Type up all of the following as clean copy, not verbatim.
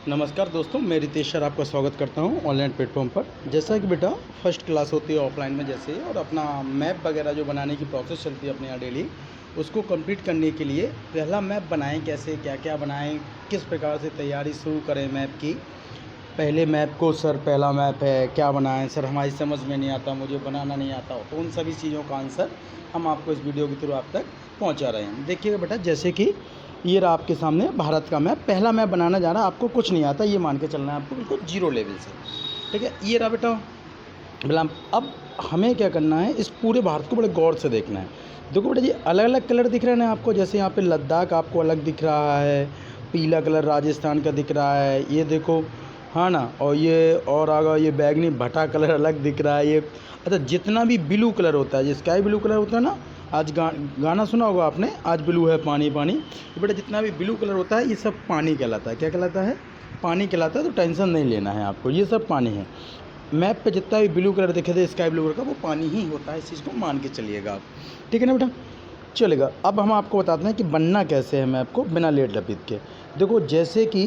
नमस्कार दोस्तों, मैं रितेश सर आपका स्वागत करता हूं ऑनलाइन प्लेटफॉर्म पर। जैसा कि बेटा फर्स्ट क्लास होती है ऑफलाइन में जैसे, और अपना मैप वगैरह जो बनाने की प्रोसेस चलती है अपने यहाँ डेली, उसको कंप्लीट करने के लिए पहला मैप बनाएं कैसे, क्या क्या बनाएं, किस प्रकार से तैयारी शुरू करें मैप की। पहले मैप को सर पहला मैप है क्या बनाएं सर, हमारी समझ में नहीं आता, मुझे बनाना नहीं आता हो, तो उन सभी चीज़ों का आंसर हम आपको इस वीडियो के थ्रू आप तक पहुँचा रहे हैं। देखिएगा बेटा, जैसे कि ये रहा आपके सामने भारत का मैप। पहला मैप बनाना जा रहा है, आपको कुछ नहीं आता ये मान के चलना है आपको, बिल्कुल जीरो लेवल से। ठीक है, ये रहा बेटा बोला। अब हमें क्या करना है, इस पूरे भारत को बड़े गौर से देखना है। देखो बेटा, ये अलग अलग कलर दिख रहे हैं ना आपको, जैसे यहाँ पे लद्दाख आपको अलग दिख रहा है, पीला कलर राजस्थान का दिख रहा है, ये देखो, हाँ ना, और ये और आगे ये बैगनी भटा कलर अलग दिख रहा है। ये अच्छा, जितना भी ब्लू कलर होता है, ये स्काई ब्लू कलर होता है ना, आज गाना सुना होगा आपने, आज ब्लू है पानी पानी। तो बेटा जितना भी ब्लू कलर होता है ये सब पानी कहलाता है। क्या कहलाता है? पानी कहलाता है। तो टेंशन नहीं लेना है आपको, ये सब पानी है। मैप पे जितना भी ब्लू कलर दिखे थे स्काई ब्लू कलर का, वो पानी ही होता है, इस चीज़ को मान के चलिएगा आप। ठीक है ना बेटा, चलेगा। अब हम आपको बताते हैं कि बनना कैसे है मैप को बिना लेट लपेट के। देखो, जैसे कि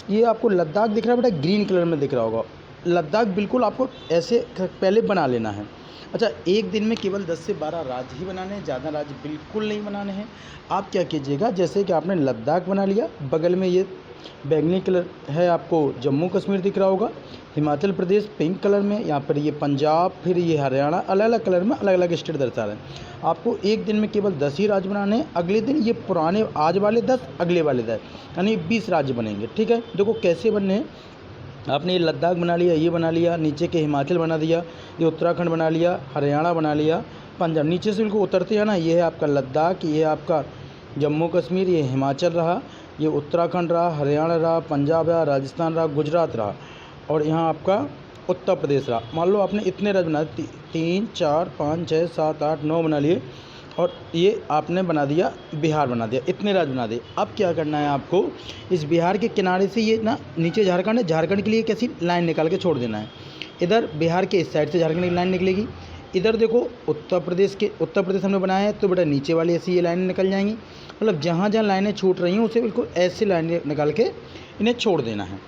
ये आपको लद्दाख दिख रहा है बेटा, ग्रीन कलर में दिख रहा होगा। लद्दाख बिल्कुल आपको ऐसे पहले बना लेना है। अच्छा, एक दिन में केवल 10 से 12 राज्य ही बनाने हैं, ज़्यादा राज्य बिल्कुल नहीं बनाने हैं। आप क्या कीजिएगा, जैसे कि आपने लद्दाख बना लिया, बगल में ये बैंगनी कलर है, आपको जम्मू कश्मीर दिख रहा होगा, हिमाचल प्रदेश पिंक कलर में, यहाँ पर ये पंजाब, फिर ये हरियाणा, अलग अलग कलर में अलग अलग स्टेट दर्शा रहे हैं। आपको एक दिन में केवल 10 ही राज्य बनाने हैं। अगले दिन ये पुराने आज वाले 10, अगले वाले 10, यानी 20 राज्य बनेंगे। ठीक है, देखो कैसे बनने हैं। आपने ये लद्दाख बना लिया, ये बना लिया, नीचे के हिमाचल बना दिया, ये उत्तराखंड बना लिया, हरियाणा बना लिया, पंजाब। नीचे से बिल्कुल उतरते हैं ना, ये है आपका लद्दाख, ये आपका जम्मू कश्मीर, ये हिमाचल रहा, ये उत्तराखंड रहा, हरियाणा रहा, पंजाब रहा, राजस्थान रहा, गुजरात रहा, और यहाँ आपका उत्तर प्रदेश रहा। मान लो आपने इतने राज्य बना 3, 4, 5, 6, 7, 8, 9 बना लिए, और ये आपने बना दिया बिहार बना दिया, इतने राज्य बना दिए। अब क्या करना है आपको, इस बिहार के किनारे से ये ना नीचे झारखंड है, झारखंड के लिए कैसी लाइन निकाल के छोड़ देना है। इधर बिहार के इस साइड से झारखंड की लाइन निकलेगी। इधर देखो उत्तर प्रदेश हमने बनाया है, तो बेटा नीचे वाली ऐसी ये लाइनें निकल जाएंगी। मतलब जहाँ जहाँ लाइनें छूट रही हैं उसे बिल्कुल ऐसी लाइनें निकाल के इन्हें छोड़ देना है।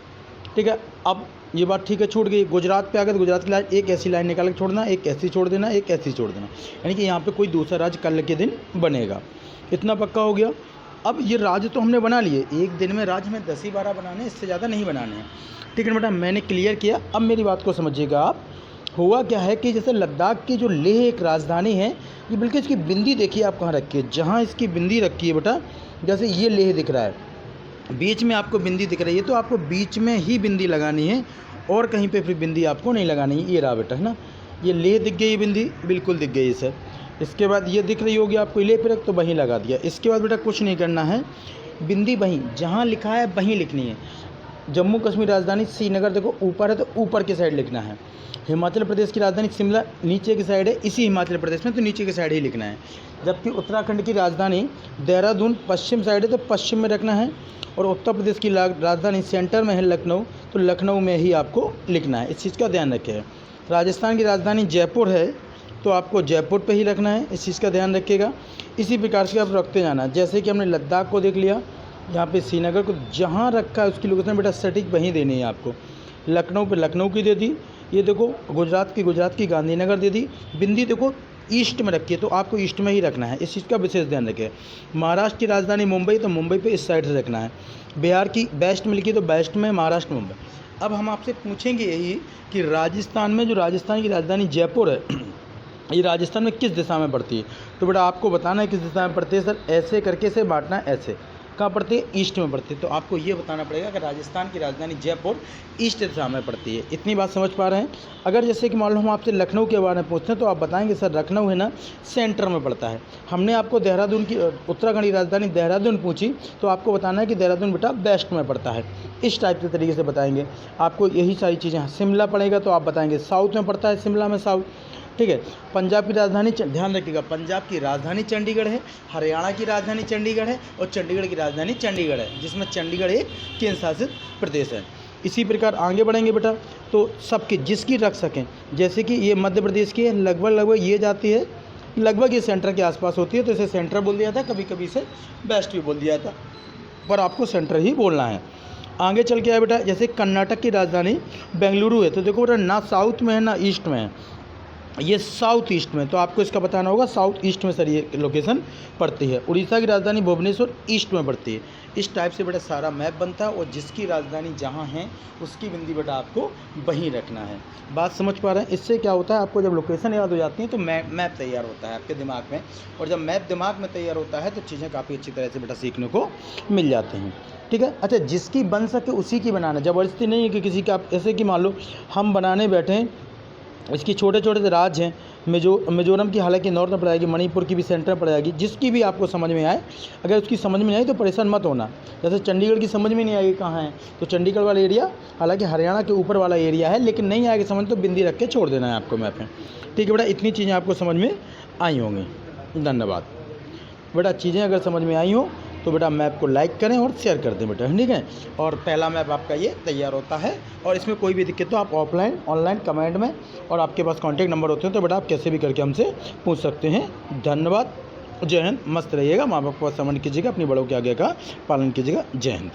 ठीक है, अब ये बात ठीक है, छूट गई। गुजरात पे आ गए तो गुजरात की लाइन एक ऐसी लाइन निकाल के छोड़ना, एक ऐसी छोड़ देना, एक ऐसी छोड़ देना, यानी कि यहाँ पे कोई दूसरा राज्य कल के दिन बनेगा। इतना पक्का हो गया। अब ये राज्य तो हमने बना लिए, एक दिन में राज्य में 10 ही 12 बनाने हैं, इससे ज़्यादा नहीं बनाने हैं। ठीक है बेटा, मैंने क्लियर किया। अब मेरी बात को समझिएगा आप। हुआ क्या है कि जैसे लद्दाख की जो लेह एक राजधानी है, ये बिल्कुल इसकी बिंदी देखिए आप कहाँ रखी है, जहाँ इसकी बिंदी रखी है बेटा, जैसे ये लेह दिख रहा है, बीच में आपको बिंदी दिख रही है, तो आपको बीच में ही बिंदी लगानी है, और कहीं पे फिर बिंदी आपको नहीं लगानी है। ये रहा बेटा, है ना, ये ले दिख गई बिंदी, बिल्कुल दिख गई सर। इसके बाद ये दिख रही होगी आपको ले पे रख, तो वहीं लगा दिया। इसके बाद बेटा कुछ नहीं करना है, बिंदी वहीं जहाँ लिखा है वहीं लिखनी है। जम्मू कश्मीर राजधानी श्रीनगर देखो ऊपर है, तो ऊपर की साइड लिखना है। हिमाचल प्रदेश की राजधानी शिमला नीचे की साइड है, इसी हिमाचल प्रदेश में, तो नीचे की साइड ही लिखना है। जबकि उत्तराखंड की राजधानी देहरादून पश्चिम साइड है, तो पश्चिम में रखना है। और उत्तर प्रदेश की राजधानी सेंटर में है लखनऊ, तो लखनऊ में ही आपको लिखना है। इस चीज़ का ध्यान रखें। राजस्थान की राजधानी जयपुर है, तो आपको जयपुर पे ही रखना है, इस चीज़ का ध्यान रखिएगा। इसी प्रकार से आप रखते जाना। जैसे कि हमने लद्दाख को देख लिया, यहाँ पे श्रीनगर को जहाँ रखा है उसकी लोकेशन बेटा सटीक वहीं देनी है आपको। लखनऊ पे लखनऊ की दे दी, ये देखो गुजरात की गांधीनगर दे दी। बिंदी देखो ईस्ट में रखी है, तो आपको ईस्ट में ही रखना है, इस चीज़ का विशेष ध्यान रखें। महाराष्ट्र की राजधानी मुंबई, तो मुंबई पे इस साइड से रखना है। बिहार की वेस्ट में लिखी, तो वेस्ट में, महाराष्ट्र मुंबई। अब हम आपसे पूछेंगे यही कि राजस्थान में जो राजस्थान की राजधानी जयपुर है, ये राजस्थान में किस दिशा में पड़ती है? तो बेटा आपको बताना है किस दिशा में पड़ती है सर, ऐसे करके से बांटना है, ऐसे कहाँ पड़ती है, ईस्ट में पड़ती है। तो आपको ये बताना पड़ेगा कि राजस्थान की राजधानी जयपुर ईस्ट दिशा में पड़ती है। इतनी बात समझ पा रहे हैं? अगर जैसे कि मान लो हम आपसे लखनऊ के बारे में पूछते हैं, तो आप बताएंगे सर लखनऊ है ना सेंटर में पड़ता है। हमने आपको देहरादून की उत्तराखंड की राजधानी देहरादून पूछी, तो आपको बताना है कि देहरादून बेटा वेस्ट में पड़ता है। इस टाइप के तरीके से बताएंगे आपको यही सारी चीज़ें। शिमला पड़ेगा, तो आप बताएंगे साउथ में पड़ता है, शिमला में साउथ। ठीक है, पंजाब की राजधानी ध्यान रखिएगा, पंजाब की राजधानी चंडीगढ़ है, हरियाणा की राजधानी चंडीगढ़ है, और चंडीगढ़ की राजधानी चंडीगढ़ है, जिसमें चंडीगढ़ एक केंद्र शासित प्रदेश है। इसी प्रकार आगे बढ़ेंगे बेटा, तो सबकी जिसकी रख सकें। जैसे कि ये मध्य प्रदेश की है, लगभग ये जाती है, लगभग ये सेंटर के आसपास होती है, तो इसे सेंटर बोल दिया था, कभी कभी इसे वेस्ट भी बोल दिया था, पर आपको सेंटर ही बोलना है। आगे चल के आया बेटा, जैसे कर्नाटक की राजधानी बेंगलुरु है, तो देखो बेटा ना साउथ में है ना ईस्ट में है, ये साउथ ईस्ट में, तो आपको इसका बताना होगा साउथ ईस्ट में सर ये लोकेशन पड़ती है। उड़ीसा की राजधानी भुवनेश्वर ईस्ट में पड़ती है। इस टाइप से बेटा सारा मैप बनता है, और जिसकी राजधानी जहाँ है उसकी बिंदी बेटा आपको वहीं रखना है। बात समझ पा रहे हैं? इससे क्या होता है, आपको जब लोकेशन याद हो जाती है तो मैप तैयार होता है आपके दिमाग में, और जब मैप दिमाग में तैयार होता है तो चीज़ें काफ़ी अच्छी तरह से बेटा सीखने को मिल जाती हैं। ठीक है। अच्छा, जिसकी बन सके उसी की बनाना, ज़बरदस्ती नहीं है कि किसी का, आप ऐसे कि मान लो हम बनाने बैठे हैं, इसकी छोटे छोटे से राज्य हैं, मिजोरम की हालांकि नॉर्थ में पड़ जाएगी, मणिपुर की भी सेंटर में पड़ जाएगी, जिसकी भी आपको समझ में आए। अगर उसकी समझ में नहीं आई तो परेशान मत होना। जैसे चंडीगढ़ की समझ में नहीं आएगी कहाँ है, तो चंडीगढ़ वाला एरिया हालांकि हरियाणा के ऊपर वाला एरिया है, लेकिन नहीं आएगी समझ तो बिंदी रख के छोड़ देना है आपको मैप में। ठीक है बेटा, इतनी चीज़ें आपको समझ में आई होंगी। धन्यवाद बेटा। चीज़ें अगर समझ में आई हो तो बेटा मैप को लाइक करें और शेयर कर दें बेटा, ठीक है। और पहला मैप आपका ये तैयार होता है, और इसमें कोई भी दिक्कत तो आप ऑफलाइन ऑनलाइन कमेंट में, और आपके पास कॉन्टैक्ट नंबर होते हैं तो बेटा आप कैसे भी करके हमसे पूछ सकते हैं। धन्यवाद। जय हिंद। मस्त रहिएगा, माँ बाप को सम्मान कीजिएगा, अपनी बड़ों के आगे का पालन कीजिएगा। जय हिंद।